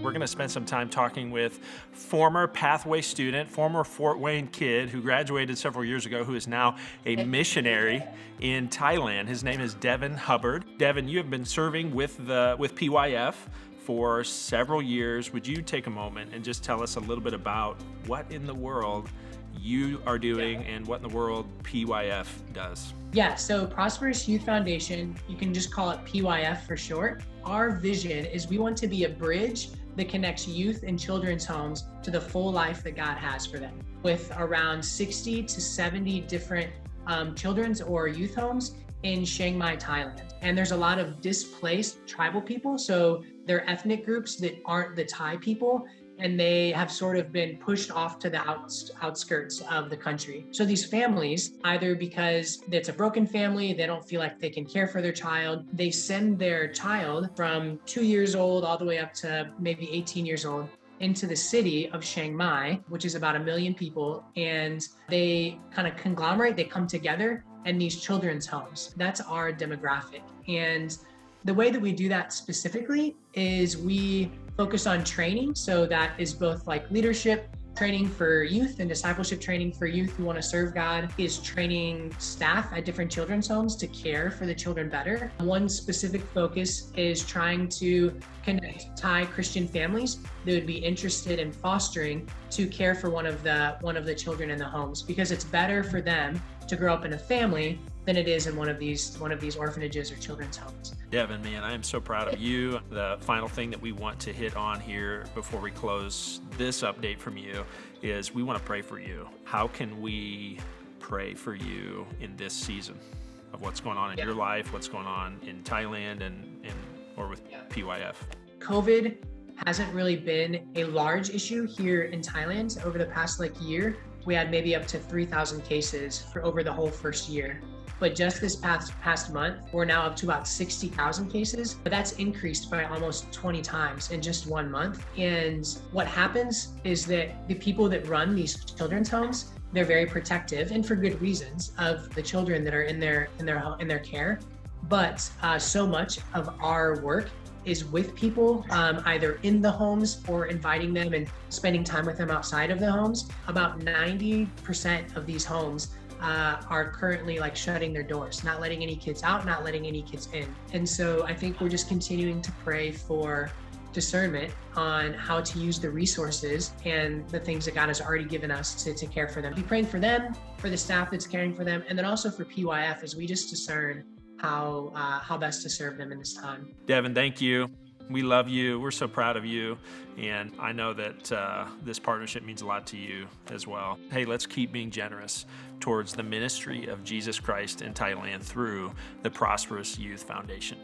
we're going to spend some time talking with former Pathway student, former Fort Wayne kid who graduated several years ago, who is now a missionary in Thailand. His name is Devin Hubbard. Devin, you have been serving with PYF for several years. Would you take a moment and just tell us a little bit about what in the world you are doing and what in the world PYF does? Yeah, so Prosperous Youth Foundation, you can just call it PYF for short. Our vision is we want to be a bridge that connects youth and children's homes to the full life that God has for them, with around 60 to 70 different children's or youth homes in Chiang Mai, Thailand. And there's a lot of displaced tribal people, so they're ethnic groups that aren't the Thai people, and they have sort of been pushed off to the outskirts of the country. So these families, either because it's a broken family, they don't feel like they can care for their child, they send their child from 2 years old all the way up to maybe 18 years old into the city of Chiang Mai, which is about 1 million people, and they kind of conglomerate, they come together in these children's homes. That's our demographic. And the way that we do that specifically is we focus on training. So that is both like leadership training for youth and discipleship training for youth who want to serve God, is training staff at different children's homes to care for the children better. One specific focus is trying to connect Thai Christian families that would be interested in fostering to care for one of the children in the homes, because it's better for them to grow up in a family than it is in one of these orphanages or children's homes. Devin, man, I am so proud of you. The final thing that we want to hit on here before we close this update from you is we want to pray for you. How can we pray for you in this season of what's going on in your life, what's going on in Thailand or with PYF? COVID hasn't really been a large issue here in Thailand over the past year. We had maybe up to 3,000 cases for over the whole first year. But just this past month, we're now up to about 60,000 cases. But that's increased by almost 20 times in just 1 month. And what happens is that the people that run these children's homes, they're very protective, and for good reasons, of the children that are in their care. But so much of our work is with people, either in the homes or inviting them and spending time with them outside of the homes. About 90% of these homes are currently shutting their doors, not letting any kids out, not letting any kids in. And so I think we're just continuing to pray for discernment on how to use the resources and the things that God has already given us to care for them. Be praying for them, for the staff that's caring for them, and then also for PYF as we just discern how best to serve them in this time. Devin, thank you. We love you. We're so proud of you. And I know that this partnership means a lot to you as well. Hey, let's keep being generous towards the ministry of Jesus Christ in Thailand through the Prosperous Youth Foundation.